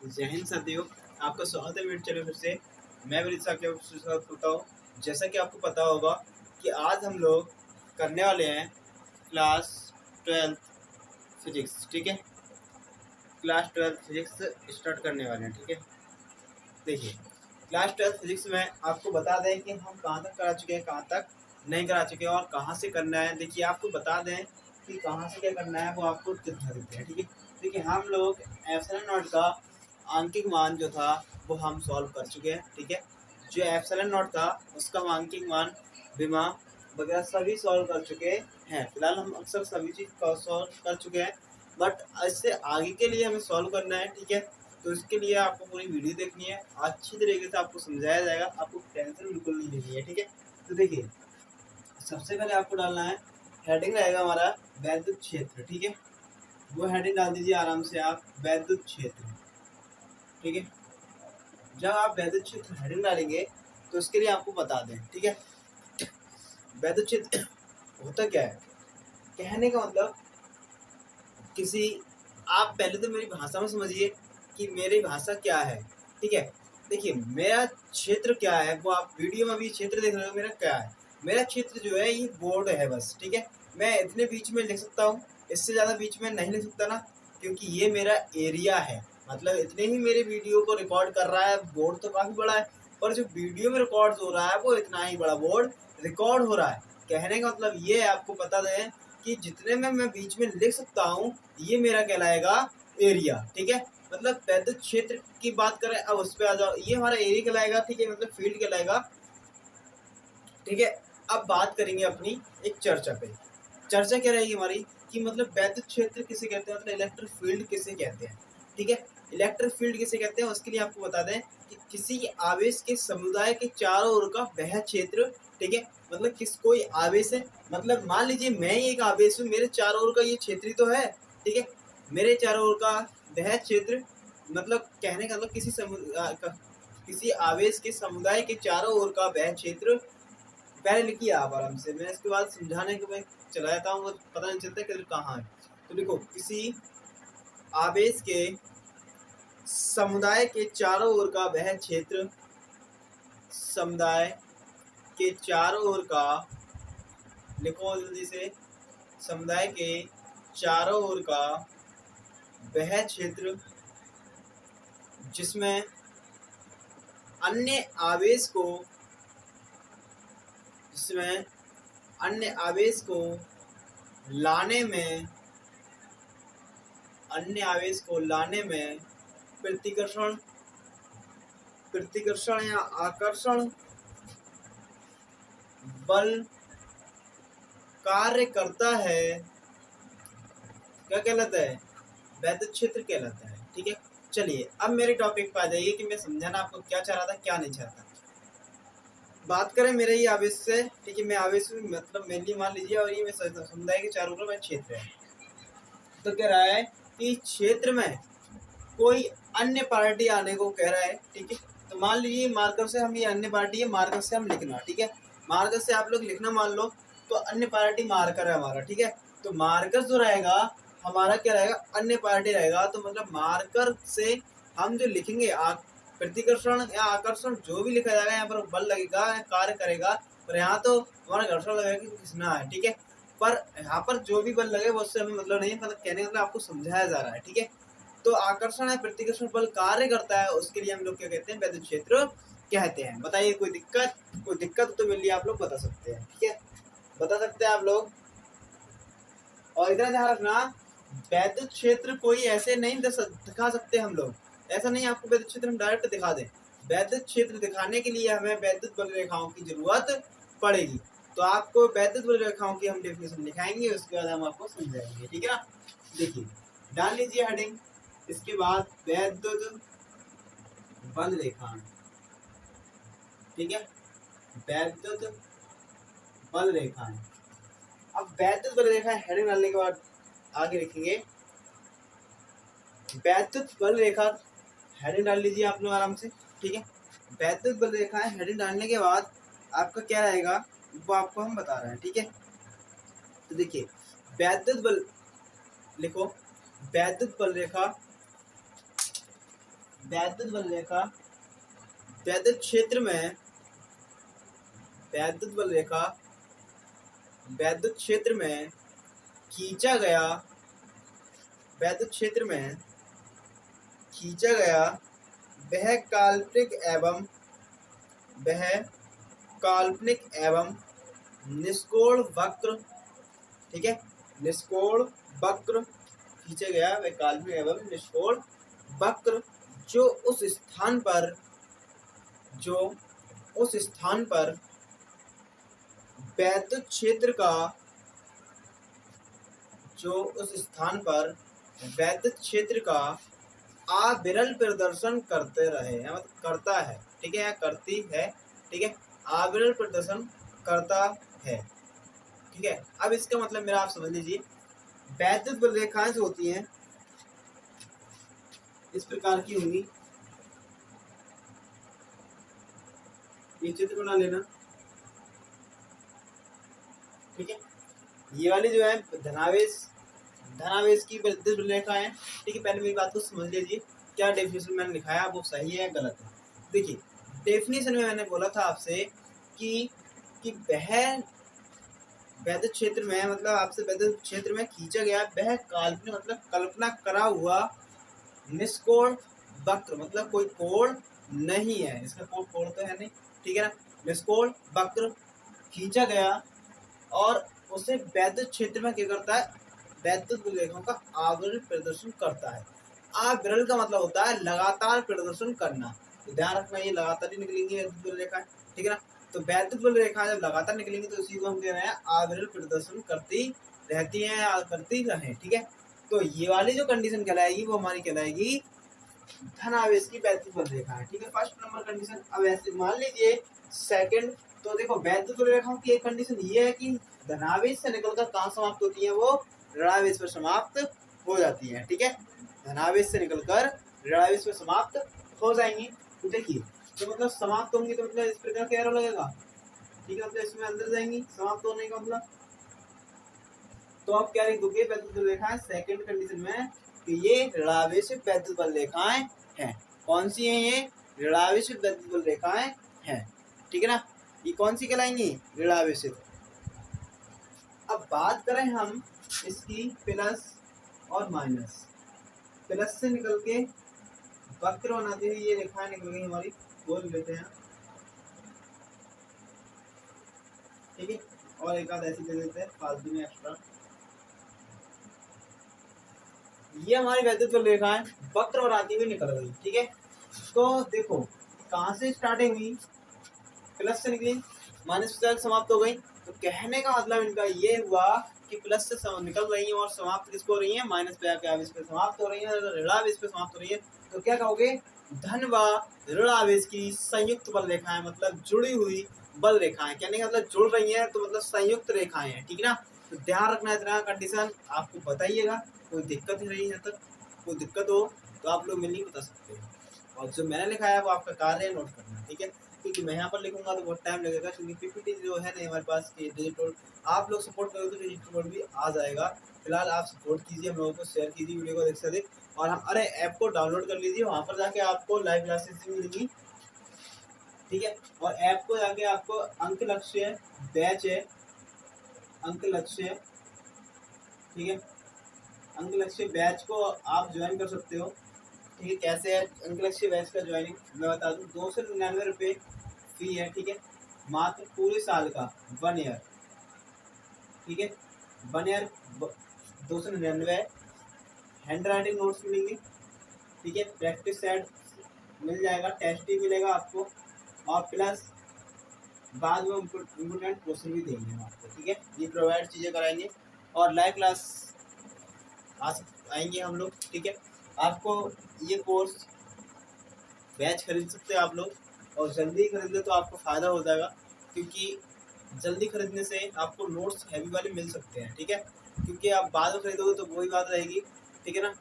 जय हिंद साथियों, आपका स्वागत है मेरे चैनल फिर से। मैं विनीत आपके स्वागत करता हूँ। जैसा कि आपको पता होगा कि आज हम लोग करने वाले हैं क्लास 12 फिजिक्स। ठीक है, क्लास 12 फिजिक्स स्टार्ट करने वाले हैं। ठीक है, देखिए क्लास 12 फिजिक्स में आपको बता दें कि हम कहाँ तक करा चुके हैं, कहाँ तक नहीं करा चुके हैं और कहाँ से करना है। देखिए आपको बता दें कि कहाँ से क्या करना है वो आपको दिखा देते हैं। ठीक है, देखिए हम लोग एप्सिलॉन नॉट का आंकिक मान जो था वो हम सॉल्व कर चुके हैं। ठीक है, जो एप्सिलॉन नॉट था उसका आंकिक मान विमा वगैरह सभी सॉल्व कर चुके हैं। फिलहाल हम अक्सर सभी चीज़ सॉल्व कर चुके हैं, बट इससे आगे के लिए हमें सॉल्व करना है। ठीक है, तो इसके लिए आपको पूरी वीडियो देखनी है, अच्छी तरीके से आपको समझाया जाएगा, आपको टेंशन बिल्कुल नहीं लेनी है। ठीक है, तो देखिए सबसे पहले आपको डालना है, हेडिंग रहेगा हमारा वैद्युत क्षेत्र। ठीक है, वो हेडिंग डाल दीजिए आराम से आप, वैद्युत क्षेत्र। ठीक है, जब आप वैद्युत क्षेत्र हेडिंग डालेंगे तो उसके लिए आपको बता दें। ठीक है, वैद्युत क्षेत्र होता क्या है, कहने का मतलब किसी, आप पहले तो मेरी भाषा में समझिए कि मेरी भाषा क्या है। ठीक है, देखिए मेरा क्षेत्र क्या है वो आप वीडियो में भी क्षेत्र देख रहे हो, मेरा क्या है, मेरा क्षेत्र जो है ये बोर्ड है बस। ठीक है, मैं इतने बीच में लिख सकता हूँ, इससे ज़्यादा बीच में नहीं लिख सकता ना, क्योंकि ये मेरा एरिया है। मतलब इतने ही मेरे वीडियो को रिकॉर्ड कर रहा है, बोर्ड तो काफ़ी बड़ा है, पर जो वीडियो में रिकॉर्ड हो रहा है वो इतना ही बड़ा बोर्ड रिकॉर्ड हो रहा है। कहने का मतलब ये है, आपको बता दें कि जितने में मैं बीच में लिख सकता हूँ ये मेरा कहलाएगा एरिया। ठीक है, मतलब वैद्युत क्षेत्र की बात करें, अब उस पर आ जाओ, ये हमारा एरिया कहलाएगा। ठीक है, मतलब फील्ड कहलाएगा। ठीक है, अब बात करेंगे अपनी एक चर्चा पे। चर्चा क्या रहेगी हमारी कि मतलब वैद्युत क्षेत्र किसे कहते हैं, मतलब इलेक्ट्रिक फील्ड किसे कहते हैं। ठीक है, इलेक्ट्रिक फील्ड किसे कहते हैं उसके लिए आपको बता दें कि किसी आवेश के समुदाय के चारों ओर का वह क्षेत्र। ठीक है, मतलब किस कोई आवेश है, मतलब मान लीजिए मैं ही एक आवेश हूँ, मेरे चारों ओर का ये क्षेत्र तो है। ठीक है, मेरे चारों ओर का वह क्षेत्र, मतलब कहने का मतलब किसी आवेश के समुदाय के चारों ओर का वह क्षेत्र। पहले लिखिए आप आराम से, मैं इसके बाद समझाने के मैं चला जाता हूँ, पता नहीं चलता कि कहाँ है। तो देखो, किसी आवेश के समुदाय के चारों ओर का वह क्षेत्र, समुदाय के चारों ओर का, लिखो जल्दी से, समुदाय के चारों ओर का वह क्षेत्र जिसमें अन्य आवेश को, जिसमें अन्य आवेश को लाने में, अन्य आवेश को लाने में प्रतिकर्षण, प्रतिकर्षण या आकर्षण बल कार्य करता है, क्या कहलाता है, वैद्युत क्षेत्र कहलाता है। ठीक है, चलिए अब मेरे टॉपिक पर आ जाइए कि मैं समझाना आपको क्या चाह रहा था, क्या नहीं चाहता। बात करें मेरे ही आवेश से। ठीक है, मैं आवेश मतलब मेनली मान लीजिए, और ये मैं समुदाय के चारों ओर क्षेत्र है। तो कह रहा है कि क्षेत्र में कोई अन्य पार्टी आने को कह रहा है। ठीक है, तो मान लीजिए मार्कर से हम, ये अन्य पार्टी है, मार्कर से हम लिखना। ठीक है, मार्कर से आप लोग लिखना मान लो, तो अन्य पार्टी मार्कर है हमारा। ठीक है, तो मार्कर जो रहेगा हमारा क्या रहेगा, अन्य पार्टी रहेगा। तो मतलब मार्कर से हम जो लिखेंगे प्रतिकर्षण या आकर्षण जो भी लिखा जाएगा, यहाँ पर बल लगेगा, कार्य करेगा, और यहाँ तो हमारा घर्षण लगेगा कि खींचना है। ठीक है, पर यहाँ पर जो भी बल लगे वो उससे हमें मतलब नहीं है, मतलब कहने का मतलब आपको समझाया जा रहा है। ठीक है, तो आकर्षण है, प्रतिकर्षण बल कार्य करता है, उसके लिए हम लोग क्या कहते हैं, वैद्युत क्षेत्र कहते हैं। बताइए कोई दिक्कत, कोई दिक्कत तो मेरे लिए आप लोग बता सकते हैं। ठीक है, बता सकते हैं आप लोग। और इतना ध्यान रखना, वैद्युत क्षेत्र कोई ऐसे नहीं दिखा सकते हम लोग, ऐसा नहीं आपको वैद्युत क्षेत्र हम डायरेक्ट दिखा दें। वैद्युत क्षेत्र दिखाने के लिए हमें वैद्युत बल रेखाओं की जरूरत पड़ेगी। तो आपको वैद्युत बल रेखाओं की हम डेफिनेशन दिखाएंगे, उसके बाद हम आपको समझाएंगे। ठीक है ना, देखिए डाल लीजिए हेडिंग, इसके बाद वैद्युत बल रेखाएं। ठीक है, वैद्युत बल रेखाएं। अब वैद्युत बल रेखाएं हेडिंग डालने के बाद आगे लिखेंगे वैद्युत बल रेखा, हेडिंग डाल लीजिए आप लोग आराम से। ठीक है, वैद्युत बल रेखाएं हेडिंग डालने के बाद आपका क्या रहेगा वो आपको हम बता रहे हैं। ठीक है, तो देखिए वैद्युत बल, लिखो वैद्युत बल रेखा, वैद्युत बल रेखा वैद्युत क्षेत्र में वैद्युत बल रेखा वैद्युत क्षेत्र में खींचा गया वैद्युत क्षेत्र में खींचा गया वह काल्पनिक एवं निष्कोण वक्र, ठीक है, निष्कोण वक्र खींचा गया वह काल्पनिक एवं निष्कोण वक्र जो उस स्थान पर वैद्युत क्षेत्र का अविरल प्रदर्शन करते रहे, मतलब करता है, ठीक है, या करती है, ठीक है, अविरल प्रदर्शन करता है, ठीक है। अब इसका मतलब मेरा आप समझ लीजिए, वैद्युत बल रेखाएं जो होती हैं इस प्रकार की होंगी, ये चित्र बना लेना, ठीक है। ये वाली जो है धनावेश की विद्युत बल रेखा है, ठीक है। पहले मेरी बात को समझ लीजिए, क्या डेफिनेशन मैंने लिखाया वो सही है या गलत है। देखिए डेफिनेशन में मैंने बोला था आपसे कि वह वैद्युत क्षेत्र में, मतलब आपसे वैद्युत क्षेत्र में खींचा गया वह काल्पनिक, मतलब कल्पना करा हुआ निष्कोण वक्र, मतलब कोई कोण नहीं है इसका, कोण तो है नहीं, ठीक है ना, निष्कोण वक्र खींचा गया और उसे वैद्युत क्षेत्र में क्या करता है, वैद्युत बल रेखाओं का अविरल प्रदर्शन करता है। अविरल का मतलब होता है लगातार प्रदर्शन करना, तो ध्यान रखना ये लगातार ही निकलेंगी वैद्युत बल रेखा, ठीक है ना। तो वैद्युत बल रेखा जब लगातार निकलेंगी तो इसी को हम कह रहे हैं अविरल प्रदर्शन करती रहती है या करती रहे, ठीक है। तो ये वाली जो कंडीशन कहलाएगी वो हमारी कहलाएगी धनावेश की वैद्युत बल रेखा है, ठीक है, फर्स्ट नंबर कंडीशन। अब ऐसे मान लीजिए सेकंड, तो देखो वैद्युत बल रेखाओं की एक कंडीशन ये है कि धनावेश से निकलकर कहाँ समाप्त होती है, वो ऋणावेश पर समाप्त हो जाती है, ठीक है, धनावेश से निकलकर ऋणावेश पर समाप्त हो जाएंगी। तो देखिए तो मतलब समाप्त होंगी तो मतलब इस प्रकार का एरो लगेगा, ठीक है, मतलब इसमें अंदर जाएंगी समाप्त होने का मतलब। तो आप क्या लिख दोगे, वैद्युत बल रेखाएं सेकंड कंडीशन में कि ये ऋणावेश वैद्युत बल रेखाएं हैं। कौन सी हैं ये, ऋणावेश वैद्युत बल रेखाएं हैं, ठीक है ना, ये कौन सी कहलाएंगी, ऋणावेश। अब बात करें हम इसकी प्लस और माइनस, प्लस से निकल के वक्र बनाते हुए ये रेखाएं निकल गई हमारी, बोल लेते हैं, ठीक है, और एक आध ऐसी दे देते हैं फालतू में एक्स्ट्रा। ये हमारी वैद्युत बल रेखाएं वक्र बनाती हुई निकल गई, ठीक है। तो देखो कहाँ से स्टार्टिंग हुई, प्लस से निकली, माइनस से समाप्त हो गई। तो कहने का मतलब इनका ये हुआ कि प्लस से निकल रही है और समाप्त किसको हो रही है, माइनस पे आके आवेश पे समाप्त हो रही है, ऋणावेश पे समाप्त हो रही है। तो क्या कहोगे, धन व ऋणावेश की संयुक्त बल रेखाएं, मतलब जुड़ी हुई बल रेखाएं, कहने का मतलब जुड़ रही है तो मतलब संयुक्त रेखाएं हैं, ठीक है ना। तो ध्यान रखना इतना कंडीशन आपको बताइएगा, कोई दिक्कत ही नहीं है, तक कोई दिक्कत हो तो आप लोग मिलनी बता सकते हैं, और जो मैंने लिखा है वो आपका कार्य है नोट करना, ठीक है, क्योंकि मैं यहाँ पर लिखूंगा तो बहुत टाइम लगेगा, क्योंकि पीपीटी जो है नहीं हमारे पास कि डिजिटल, आप लोग सपोर्ट करोगे तो डिजिटल भी आ जाएगा। फिलहाल आप सपोर्ट कीजिए, हम लोगों को शेयर कीजिए वीडियो को अधिक से अधिक, और हम अरे ऐप को डाउनलोड कर लीजिए, वहाँ पर जाके आपको लाइव क्लासेस भी मिलेंगी, ठीक है। और ऐप को जाके आपको अंक लक्ष्य बैच है, अंक लक्ष्य, ठीक है, अंक लक्ष्य बैच को आप ज्वाइन कर सकते हो, ठीक है। कैसे है अंक लक्ष्य बैच का ज्वाइनिंग मैं बता दूँ, 299 रुपये फी है, ठीक है, मात्र पूरे साल का 1 ईयर, ठीक है, 1 ईयर 299, हैंड राइटिंग नोट्स मिलेंगे, ठीक है, प्रैक्टिस सेट मिल जाएगा, टेस्ट भी मिलेगा आपको, और प्लस बाद में इम्पोर्टेंट क्वेश्चन भी देंगे हम आपको, ठीक है, ये प्रोवाइड चीज़ें कराएंगे, और लाइव क्लास आएंगे हम लोग, ठीक है। आपको ये कोर्स बैच खरीद सकते हैं आप लोग, और जल्दी खरीद ले तो आपको फ़ायदा हो जाएगा, क्योंकि जल्दी खरीदने से आपको नोट्स हैवी वाले मिल सकते हैं, ठीक है, क्योंकि आप बाद में खरीदोगे तो वही बात रहेगी, ठीक है ना।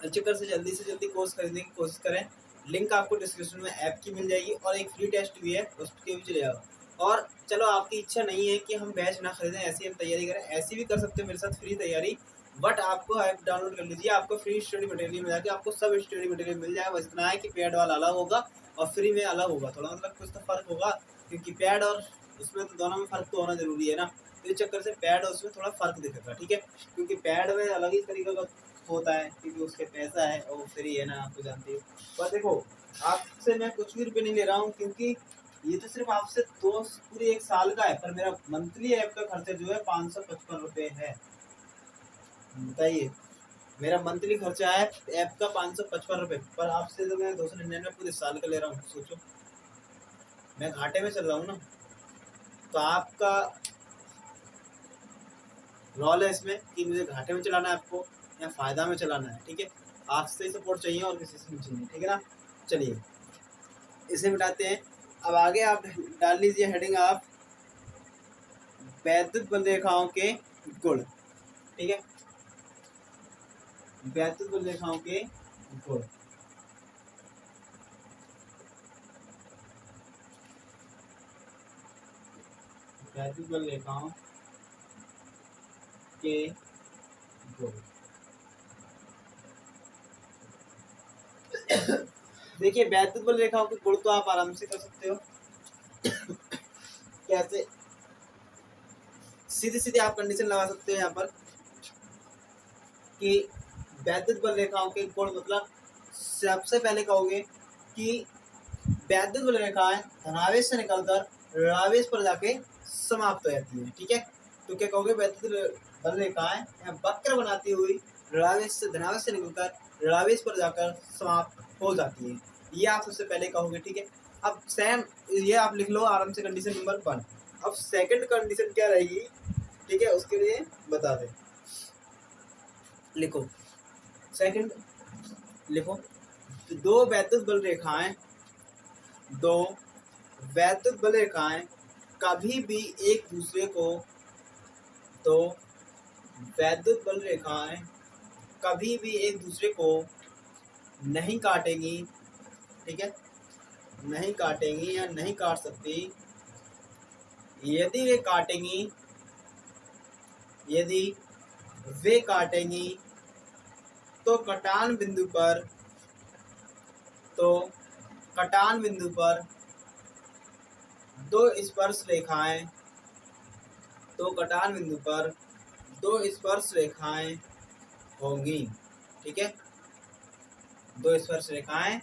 अच्छी तरह से जल्दी कोर्स खरीदने की कोशिश करें, लिंक आपको डिस्क्रिप्शन में ऐप की मिल जाएगी, और एक फ्री टेस्ट भी है उसके भी चले जाओ। और चलो आपकी इच्छा नहीं है कि हम बैच ना खरीदें, ऐसी हम तैयारी करें, ऐसी भी कर सकते हो मेरे साथ फ्री तैयारी, बट आपको ऐप डाउनलोड कर लीजिए, आपको फ्री स्टडी मटेरियल मिल जाएगी, आपको सब स्टडी मटेरियल मिल जाएगा। बस इतना है कि पेड वाला अलग होगा और फ्री में अलग होगा, थोड़ा मतलब कुछ तो फर्क होगा, क्योंकि पेड और उसमें तो दोनों में फर्क तो होना जरूरी है ना। तो इस चक्कर से पेड और उसमें थोड़ा फर्क दिखेगा, ठीक है, क्योंकि पेड में अलग ही तरीके का होता है, क्योंकि उसके पैसा है और फ्री है ना, आपको जानते हो। पर देखो, आपसे मैं कुछ भी रुपये नहीं ले रहा हूँ, क्योंकि ये तो सिर्फ आपसे पूरे 1 साल का है, पर मेरा मंथली ऐप का खर्चा जो है 555 रुपये है। बताइए, मेरा मंथली खर्चा है ऐप का 555 रुपये, पर आपसे तो मैं 299 पूरे साल का ले रहा हूँ। सोचो, मैं घाटे में चल रहा हूँ ना। तो आपका रोल है इसमें कि मुझे घाटे में चलाना है आपको या फायदा में चलाना है, ठीक है। आपसे सपोर्ट चाहिए और किसी से नहीं चाहिए, ठीक है ना। चलिए इसे मिटाते हैं। अब आगे आप डाल लीजिए हेडिंग आप वैद्युत बल रेखाओं के गुण, ठीक है, वैद्युत बल रेखाओं के गुण। वैद्युत बल रेखाओं के गुण। देखिए, वैद्युत बल रेखाओं के गुण तो आप आराम से कर सकते हो। कैसे? सीधे सीधे आप कंडीशन लगा सकते हो यहाँ पर कि वैद्युत बल रेखाओं के गुण, मतलब सबसे पहले कहोगे कि वैद्युत बल रेखाएं धनावेश से निकलकर ऋणावेश पर जाके समाप्त हो जाती है, ठीक है। तो क्या कहोगे, वैद्युत बल रेखाएं वक्र बनाती हुई ऋणावेश से धनावेश से निकलकर ऋणावेश पर जाकर समाप्त हो जाती है, ये आप सबसे पहले कहोगे, ठीक है। अब सेम ये आप लिख लो आराम से, कंडीशन नंबर 1। अब सेकंड कंडीशन क्या रहेगी, ठीक है, उसके लिए बता दें। लिखो, सेकंड लिखो, दो वैद्युत बल रेखाएं कभी भी एक दूसरे को दो वैद्युत बल रेखाएं कभी भी एक दूसरे को नहीं काटेंगी, ठीक है, नहीं काटेंगी या नहीं काट सकती। यदि वे काटेंगी तो कटान बिंदु पर दो स्पर्श रेखाएं होंगी, ठीक है, दो स्पर्श रेखाएं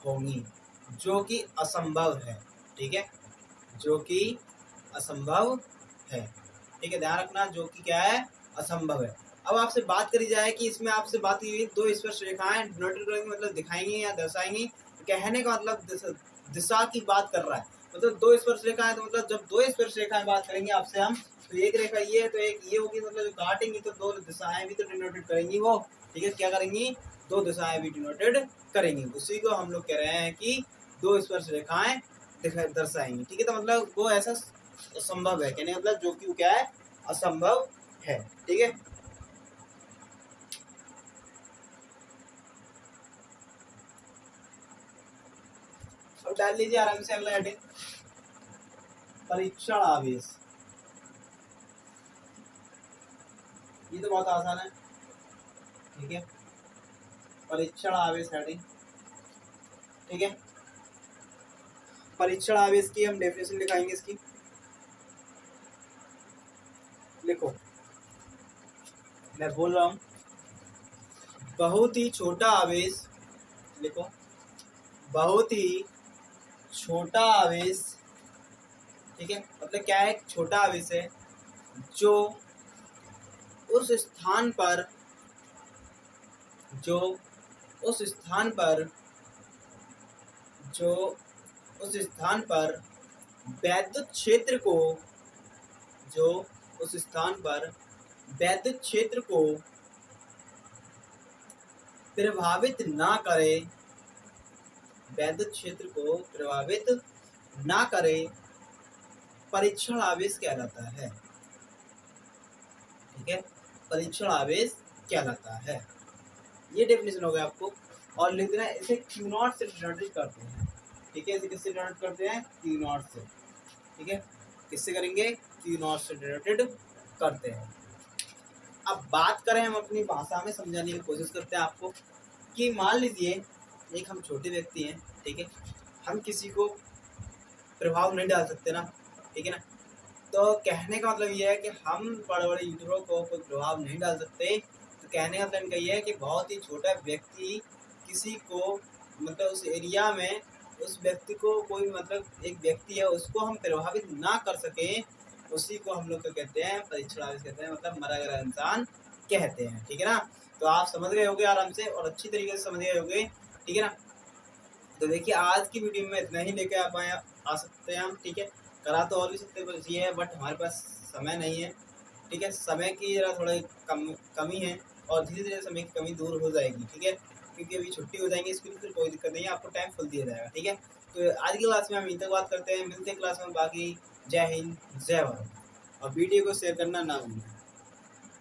होंगी, जो कि असंभव है, ठीक है, जो कि असंभव है, ठीक है, ध्यान रखना, जो कि क्या है, असंभव है। अब आपसे बात करी जाए कि इसमें आपसे बात की दो स्पर्श रेखाएं डिनोटेड करेंगे, मतलब दिखाएंगी या दर्शाएंगी, कहने का मतलब दिशा की बात कर रहा है, मतलब दो स्पर्श रेखाएं, तो मतलब जब दो स्पर्श रेखाएं बात करेंगे आपसे हम, तो एक रेखा ये है तो एक ये होगी, मतलब जो काटेंगी तो दो दिशाएं भी तो डिनोटेड करेंगी वो, ठीक है, क्या करेंगी, दो दिशाएं भी डिनोटेड करेंगी। उसी को हम लोग कह रहे हैं कि दो स्पर्श रेखाएं दर्शाएंगी, ठीक है। तो मतलब वो ऐसा असंभव है, कहने मतलब जो कि क्या है, असंभव है, ठीक है। अब डाल लीजिए आराम से अगला हेडिंग, परीक्षण आवेश। ये तो बहुत आसान है, ठीक है, परीक्षण आवेश हेडिंग, ठीक है। परीक्षण आवेश की हम डेफिनेशन लिखाएंगे इसकी, लिखो, मैं बोल रहा हूँ, बहुत ही छोटा आवेश, लिखो, बहुत ही छोटा आवेश, ठीक है, मतलब क्या है, छोटा आवेश है जो उस स्थान पर वैद्युत क्षेत्र को प्रभावित ना करे, परीक्षण आवेश कहलाता है, ठीक है, परीक्षण आवेश कहलाता है। ये डेफिनेशन हो गया आपको, और लिख देना इसे क्यू नॉट से डिनोटेड करते हैं, ठीक है, इसे किससे डिनोट करते हैं, क्यू नॉट से, ठीक है, किससे करेंगे, क्यू नॉट से डिनोटेड करते हैं। अब बात करें हम अपनी भाषा में समझाने की कोशिश करते हैं आपको कि मान लीजिए एक हम छोटे व्यक्ति हैं, ठीक है, हम किसी को प्रभाव नहीं डाल सकते ना, ठीक है ना। तो कहने का मतलब ये है कि हम बड़े बड़े यूट्यूबरों को कोई प्रभाव नहीं डाल सकते। तो कहने का मतलब इनका ये है कि बहुत ही छोटा व्यक्ति किसी को मतलब उस एरिया में उस व्यक्ति को कोई मतलब एक व्यक्ति है उसको हम प्रभावित ना कर सकें, उसी को हम लोग क्या कहते हैं, परीक्षण आवेश कहते हैं, मतलब मरा गया इंसान कहते हैं, ठीक है ना। तो आप समझ गए होंगे आराम से और अच्छी तरीके से समझ गए होंगे, ठीक है ना। तो देखिए आज की वीडियो में इतना ही लेके आ सकते हैं हम, ठीक है। करा तो और भी सकते कुछ ये है, बट हमारे पास समय नहीं है, ठीक है। समय की जरा थोड़ा कमी है और धीरे धीरे समय की कमी दूर हो जाएगी, ठीक है, क्योंकि अभी छुट्टी हो जाएंगी इसके लिए, फिर कोई दिक्कत नहीं है, आपको टाइम फुल दिया जाएगा, ठीक है। तो आज की क्लास में हम यहीं तक बात करते हैं, मिलते हैं क्लास में, बाकी जय हिंद जय भारत और वीडियो को शेयर करना ना भूलें।